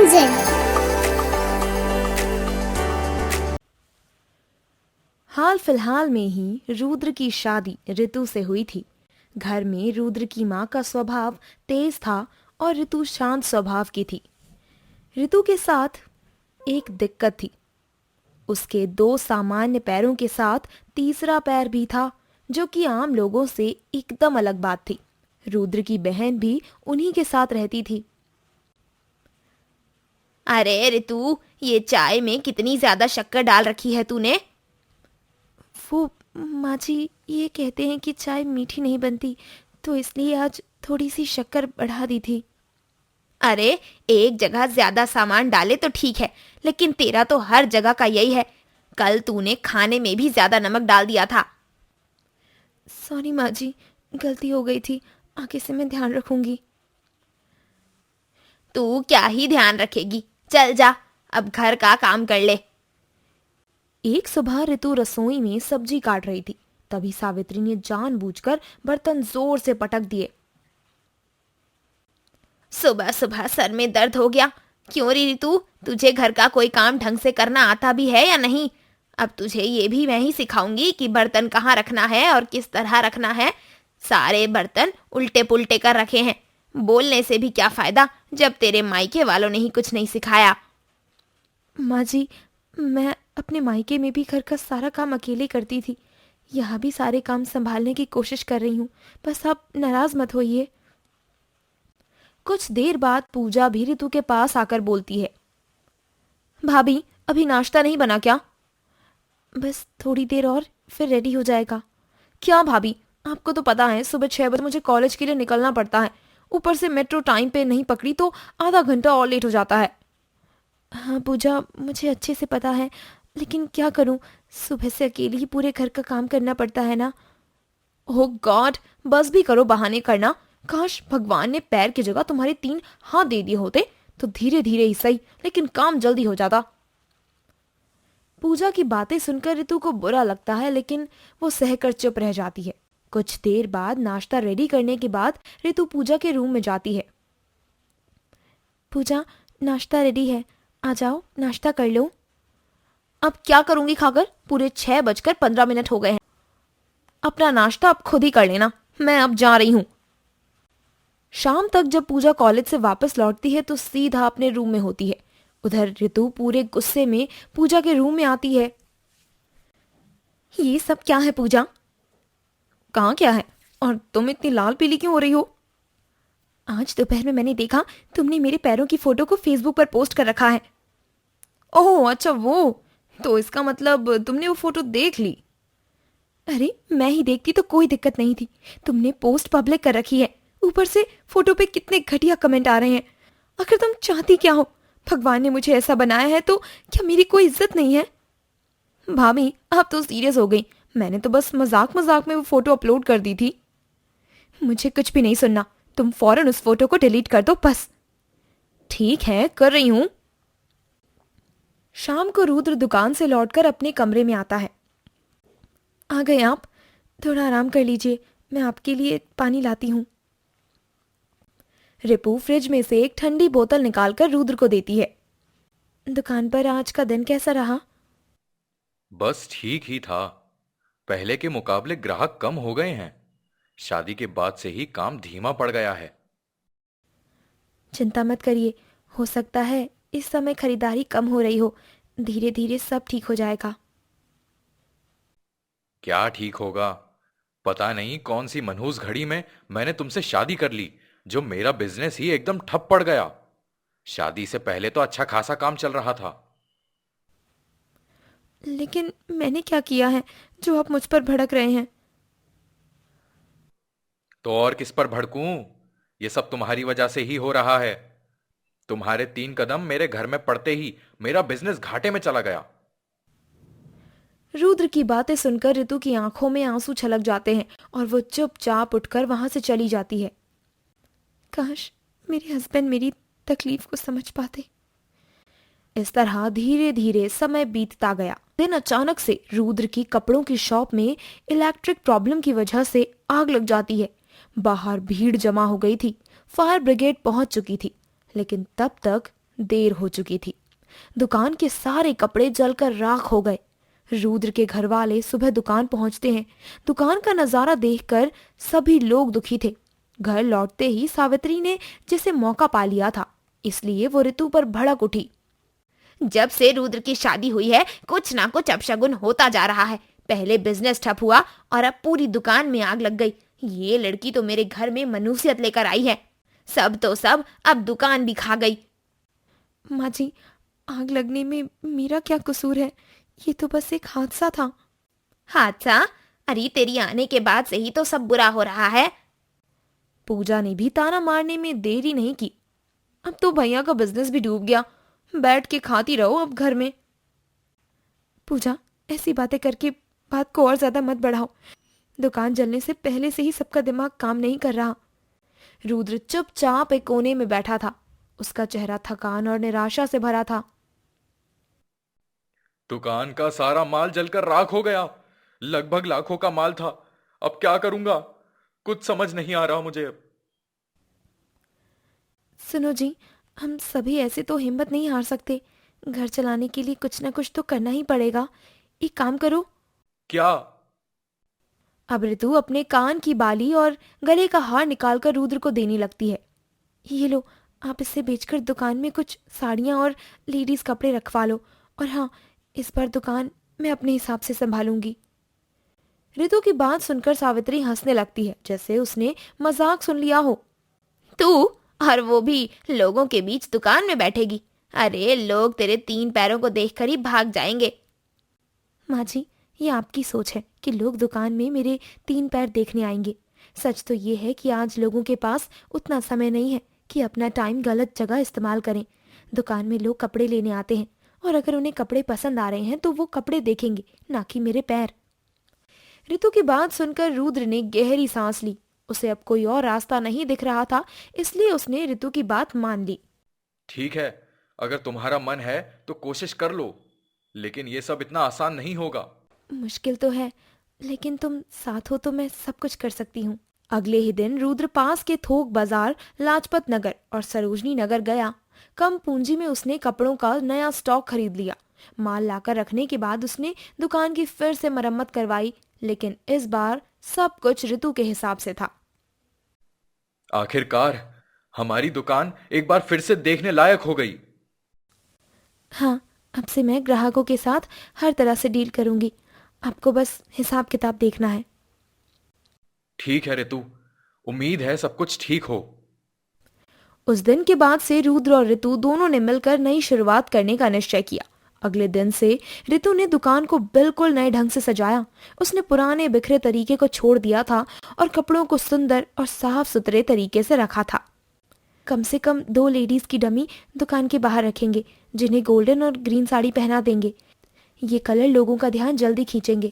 मनोरंजन। हाल फिलहाल में ही रुद्र की शादी ऋतु से हुई थी। घर में रुद्र की माँ का स्वभाव तेज था और ऋतु शांत स्वभाव की थी। ऋतु के साथ एक दिक्कत थी। उसके 2 सामान्य पैरों के साथ तीसरा पैर भी था, जो कि आम लोगों से एकदम अलग बात थी। रुद्र की बहन भी उन्हीं के साथ रहती थी। अरे ऋतु, ये चाय में कितनी ज्यादा शक्कर डाल रखी है तूने? वो माँ जी ये कहते हैं कि चाय मीठी नहीं बनती, तो इसलिए आज थोड़ी सी शक्कर बढ़ा दी थी। अरे, एक जगह ज्यादा सामान डाले तो ठीक है, लेकिन तेरा तो हर जगह का यही है। कल तूने खाने में भी ज्यादा नमक डाल दिया था। सॉरी माँ जी, गलती हो गई थी, आगे से मैं ध्यान रखूंगी। तू क्या ही ध्यान रखेगी, चल जा, अब घर का काम कर ले। एक सुबह ऋतु रसोई में सब्जी काट रही थी, तभी सावित्री ने जानबूझकर बर्तन जोर से पटक दिए। सुबह सुबह सर में दर्द हो गया। क्यों रे ऋतु, तुझे घर का कोई काम ढंग से करना आता भी है या नहीं? अब तुझे ये भी मैं ही सिखाऊंगी कि बर्तन कहाँ रखना है और किस तरह रखना है। सारे बर्तन उल्टे पुल्टे कर रखे हैं। बोलने से भी क्या फायदा जब तेरे मायके वालों ने ही कुछ नहीं सिखाया। माँ जी, मैं अपने मायके में भी घर का सारा काम अकेले करती थी। यहाँ भी सारे काम संभालने की कोशिश कर रही हूँ, बस आप नाराज मत होइए। कुछ देर बाद पूजा भी ऋतु के पास आकर बोलती है, भाभी अभी नाश्ता नहीं बना क्या? बस थोड़ी देर और फिर रेडी हो जाएगा। क्या भाभी, आपको तो पता है सुबह 6 बजे मुझे कॉलेज के लिए निकलना पड़ता है। ऊपर से मेट्रो टाइम पे नहीं पकड़ी तो आधा घंटा और लेट हो जाता है। हाँ पूजा, मुझे अच्छे से पता है, लेकिन क्या करूं, सुबह से अकेली ही पूरे घर का काम करना पड़ता है ना। ओह गॉड, बस भी करो बहाने करना। काश भगवान ने पैर की जगह तुम्हारे 3 हाथ दे दिए होते तो धीरे धीरे ही सही, लेकिन काम जल्दी हो जाता। पूजा की बातें सुनकर ऋतु को बुरा लगता है, लेकिन वो सहकर चुप रह जाती है। कुछ देर बाद नाश्ता रेडी करने के बाद ऋतु पूजा के रूम में जाती है। पूजा, नाश्ता रेडी है, आ जाओ नाश्ता कर लो। अब क्या करूंगी खाकर? पूरे 6:15 हो गए हैं। अपना नाश्ता अब खुद ही कर लेना, मैं अब जा रही हूँ। शाम तक जब पूजा कॉलेज से वापस लौटती है तो सीधा अपने रूम में होती है। उधर ऋतु पूरे गुस्से में पूजा के रूम में आती है। ये सब क्या है पूजा? कहाँ क्या है? और तुम इतनी लाल पीली क्यों हो रही हो? आज दोपहर में मैंने देखा तुमने मेरे पैरों की फोटो को फेसबुक पर पोस्ट कर रखा है। ओह अच्छा, वो तो इसका मतलब तुमने वो फोटो देख ली। अरे मैं ही देखती तो कोई दिक्कत नहीं थी, तुमने पोस्ट पब्लिक कर रखी है। ऊपर से फोटो पे कितने घटिया कमेंट आ रहे हैं। आखिर तुम चाहती क्या हो? भगवान ने मुझे ऐसा बनाया है तो क्या मेरी कोई इज्जत नहीं है? भाभी आप तो सीरियस हो गई, मैंने तो बस मजाक मजाक में वो फोटो अपलोड कर दी थी। मुझे कुछ भी नहीं सुनना, तुम फौरन उस फोटो को डिलीट कर दो बस। ठीक है, कर रही हूं। शाम को रुद्र दुकान से लौटकर अपने कमरे में आता है। आ गए आप? थोड़ा आराम कर लीजिए, मैं आपके लिए पानी लाती हूँ। रिपू फ्रिज में से एक ठंडी बोतल निकालकर रुद्र को देती है। दुकान पर आज का दिन कैसा रहा? बस ठीक ही था। पहले के मुकाबले ग्राहक कम हो गए हैं। शादी के बाद से ही काम धीमा पड़ गया है। चिंता मत करिए, हो सकता है इस समय खरीदारी कम हो रही हो, धीरे धीरे सब ठीक हो जाएगा। क्या ठीक होगा? पता नहीं कौन सी मनहूस घड़ी में मैंने तुमसे शादी कर ली, जो मेरा बिजनेस ही एकदम ठप पड़ गया। शादी से पहले तो अच्छा खासा काम चल रहा था। लेकिन मैंने क्या किया है जो आप मुझ पर भड़क रहे हैं? तो और किस पर भड़कूं? ये सब तुम्हारी वजह से ही हो रहा है। तुम्हारे 3 कदम मेरे घर में पड़ते ही मेरा बिजनेस घाटे में चला गया। रुद्र की बातें सुनकर ऋतु की आंखों में आंसू छलक जाते हैं और वो चुपचाप उठकर वहां से चली जाती है। काश मेरे हस्बैंड मेरी तकलीफ को समझ पाते। इस तरह धीरे धीरे समय बीतता गया। दिन अचानक से रुद्र की कपड़ों की शॉप में इलेक्ट्रिक प्रॉब्लम की वजह से आग लग जाती है। बाहर भीड़ जमा हो गई थी। फायर ब्रिगेड पहुंच चुकी थी, लेकिन तब तक देर हो चुकी थी। दुकान के सारे कपड़े जलकर राख हो गए। रुद्र के घर वाले सुबह दुकान पहुंचते हैं। दुकान का नजारा देखकर सभी लोग दुखी थे। घर लौटते ही सावित्री ने जैसे मौका पा लिया था, इसलिए वो ऋतु पर भड़क उठी। जब से रुद्र की शादी हुई है कुछ ना कुछ अपशगुन होता जा रहा है। पहले बिजनेस ठप हुआ और अब पूरी दुकान में आग लग गई। ये लड़की तो मेरे घर में मनुष्यत लेकर आई है। सब तो सब, अब दुकान भी खा गई। माँ जी, आग लगने में मेरा क्या कसूर है? ये तो बस एक हादसा था। हादसा? अरे तेरी आने के बाद से ही तो सब बुरा हो रहा है। पूजा ने भी ताना मारने में देरी नहीं की। अब तो भैया का बिजनेस भी डूब गया। बैठ के खाती रहो अब घर में। पूजा, ऐसी बातें करके बात को और ज्यादा मत बढ़ाओ। दुकान जलने से पहले से ही सबका दिमाग काम नहीं कर रहा। रुद्र चुपचाप एक कोने में बैठा था। उसका चेहरा थकान और निराशा से भरा था। दुकान का सारा माल जलकर राख हो गया। लगभग लाखों का माल था। अब क्या करूंगा? कुछ समझ नहीं आ रहा मुझे अब। सुनो जी, हम सभी ऐसे तो हिम्मत नहीं हार सकते। घर चलाने के लिए कुछ ना कुछ तो करना ही पड़ेगा। एक काम करो। क्या? अब ऋतु अपने कान की बाली और गले का हार निकालकर रुद्र को देने लगती है। ये लो, आप इसे बेचकर दुकान में कुछ साड़ियाँ और लेडीज कपड़े रखवा लो। और हाँ, इस बार दुकान मैं अपने हिसाब से संभालूंगी। ऋतु की बात सुनकर सावित्री हंसने लगती है, जैसे उसने मजाक सुन लिया हो। तू, और वो भी लोगों के बीच दुकान में बैठेगी? अरे लोग तेरे 3 पैरों को देखकर ही भाग जाएंगे। माँ जी, ये आपकी सोच है कि लोग दुकान में मेरे 3 पैर देखने आएंगे। सच तो ये है कि आज लोगों के पास उतना समय नहीं है कि अपना टाइम गलत जगह इस्तेमाल करें। दुकान में लोग कपड़े लेने आते हैं और अगर उन्हें कपड़े पसंद आ रहे हैं तो वो कपड़े देखेंगे, ना कि मेरे पैर। ऋतु की बात सुनकर रुद्र ने गहरी सांस ली। उसे अब कोई और रास्ता नहीं दिख रहा था, इसलिए उसने ऋतु की बात मान ली। ठीक है, अगर तुम्हारा मन है तो कोशिश कर लो, लेकिन ये सब इतना आसान नहीं होगा। मुश्किल तो है, लेकिन तुम साथ हो तो मैं सब कुछ कर सकती हूँ। अगले ही दिन रुद्र पास के थोक बाजार, लाजपत नगर और सरोजनी नगर गया। कम पूंजी में उसने कपड़ों का नया स्टॉक खरीद लिया। माल लाकर रखने के बाद उसने दुकान की फिर से मरम्मत करवाई, लेकिन इस बार सब कुछ ऋतु के हिसाब से था। आखिरकार हमारी दुकान एक बार फिर से देखने लायक हो गई। हाँ, अब से मैं ग्राहकों के साथ हर तरह से डील करूंगी। आपको बस हिसाब किताब देखना है। ठीक है ऋतु, उम्मीद है सब कुछ ठीक हो। उस दिन के बाद से रुद्र और ऋतु दोनों ने मिलकर नई शुरुआत करने का निश्चय किया। अगले दिन से ऋतु ने दुकान को बिल्कुल नए ढंग से सजाया। उसने पुराने बिखरे तरीके को छोड़ दिया था और कपड़ों को सुंदर और साफ सुथरे तरीके से रखा था। कम से कम 2 लेडीज की डमी दुकान के बाहर रखेंगे, जिन्हें गोल्डन और ग्रीन साड़ी पहना देंगे। ये कलर लोगों का ध्यान जल्दी खींचेंगे।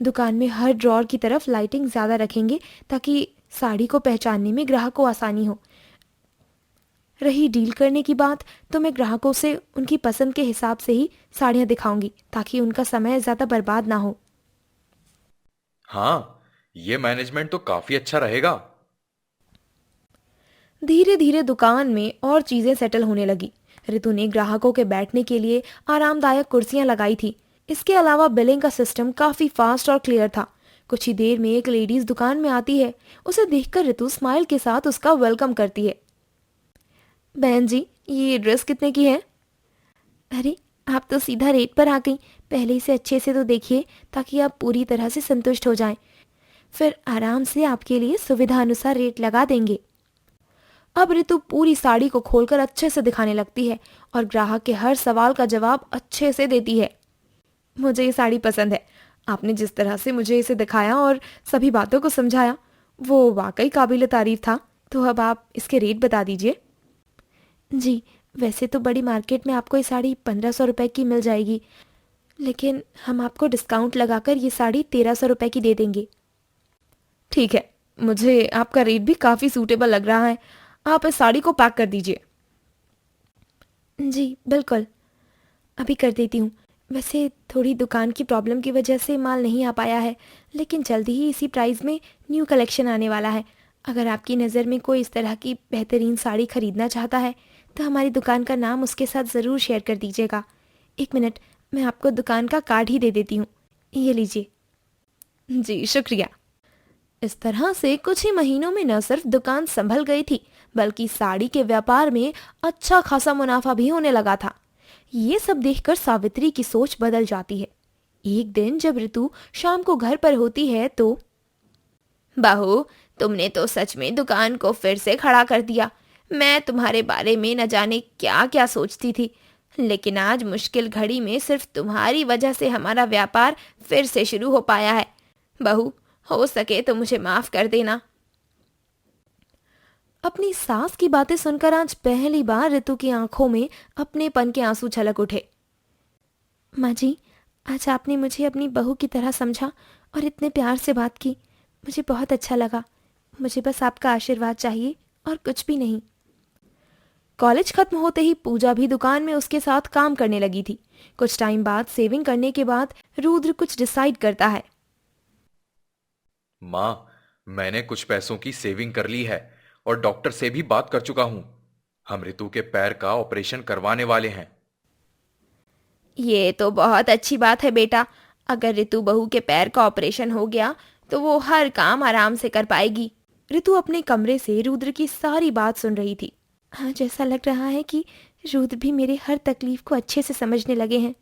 दुकान में हर ड्रॉर की तरफ लाइटिंग ज्यादा रखेंगे ताकि साड़ी को पहचानने में ग्राहक को आसानी हो। रही डील करने की बात, तो मैं ग्राहकों से उनकी पसंद के हिसाब से ही साड़ियां दिखाऊंगी ताकि उनका समय ज्यादा बर्बाद ना हो। हाँ, ये मैनेजमेंट तो काफी अच्छा रहेगा। धीरे धीरे दुकान में और चीजें सेटल होने लगी। ऋतु ने ग्राहकों के बैठने के लिए आरामदायक कुर्सियां लगाई थी। इसके अलावा बिलिंग का सिस्टम काफी फास्ट और क्लियर था। कुछ ही देर में एक लेडीज दुकान में आती है। उसे देखकर ऋतु स्माइल के साथ उसका वेलकम करती है। बहन जी, ये ड्रेस कितने की है? अरे, आप तो सीधा रेट पर आ गई। पहले से अच्छे से तो देखिए ताकि आप पूरी तरह से संतुष्ट हो जाएं। फिर आराम से आपके लिए सुविधा अनुसार रेट लगा देंगे। अब ऋतु पूरी साड़ी को खोलकर अच्छे से दिखाने लगती है और ग्राहक के हर सवाल का जवाब अच्छे से देती है। मुझे ये साड़ी पसंद है। आपने जिस तरह से मुझे इसे दिखाया और सभी बातों को समझाया, वो वाकई काबिल तारीफ था। तो अब आप इसके रेट बता दीजिए। जी, वैसे तो बड़ी मार्केट में आपको ये साड़ी 1500 रुपये की मिल जाएगी, लेकिन हम आपको डिस्काउंट लगाकर ये साड़ी 1300 रुपये की दे देंगे। ठीक है, मुझे आपका रेट भी काफ़ी सूटेबल लग रहा है। आप इस साड़ी को पैक कर दीजिए। जी बिल्कुल, अभी कर देती हूँ। वैसे थोड़ी दुकान की प्रॉब्लम की वजह से माल नहीं आ पाया है, लेकिन जल्दी ही इसी प्राइस में न्यू कलेक्शन आने वाला है। अगर आपकी नज़र में कोई इस तरह की बेहतरीन साड़ी खरीदना चाहता है तो हमारी दुकान का नाम उसके साथ ज़रूर शेयर कर दीजिएगा। 1 मिनट, मैं आपको दुकान का कार्ड ही दे देती हूँ, ये लीजिए। जी शुक्रिया। इस तरह से कुछ ही महीनों में न सिर्फ दुकान संभल गई थी, बल्कि साड़ी के व्यापार में अच्छा खासा मुनाफा भी होने लगा था। ये सब देखकर सावित्री की सोच बदल जाती है। एक दिन जब ऋतु शाम को घर पर होती है तो बहू, तुमने तो सच में दुकान को फिर से खड़ा कर दिया। मैं तुम्हारे बारे में न जाने क्या क्या सोचती थी, लेकिन आज मुश्किल घड़ी में सिर्फ तुम्हारी वजह से हमारा व्यापार फिर से शुरू हो पाया है। बहू, हो सके तो मुझे माफ कर देना। अपनी सास की बातें सुनकर आज पहली बार ऋतु की आंखों में अपनेपन के आंसू छलक उठे। माँ जी, आज आपने मुझे अपनी बहू की तरह समझा और इतने प्यार से बात की, मुझे बहुत अच्छा लगा। मुझे बस आपका आशीर्वाद चाहिए और कुछ भी नहीं। कॉलेज खत्म होते ही पूजा भी दुकान में उसके साथ काम करने लगी थी। कुछ टाइम बाद सेविंग करने के बाद रुद्र कुछ डिसाइड करता है। माँ, मैंने कुछ पैसों की सेविंग कर ली है और डॉक्टर से भी बात कर चुका हूं। हम ऋतु के पैर का ऑपरेशन करवाने वाले हैं। ये तो बहुत अच्छी बात है बेटा। अगर ऋतु बहू के पैर का ऑपरेशन हो गया तो वो हर काम आराम से कर पाएगी। ऋतु अपने कमरे से रुद्र की सारी बात सुन रही थी। आज ऐसा लग रहा है कि रुद्र भी मेरे हर तकलीफ को अच्छे से समझने लगे हैं।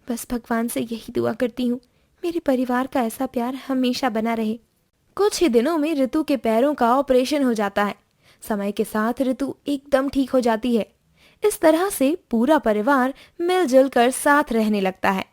बस भगवान से यही दुआ करती हूँ, मेरे परिवार का ऐसा प्यार हमेशा बना रहे। कुछ ही दिनों में ऋतु के पैरों का ऑपरेशन हो जाता है। समय के साथ ऋतु एकदम ठीक हो जाती है। इस तरह से पूरा परिवार मिलजुल कर साथ रहने लगता है।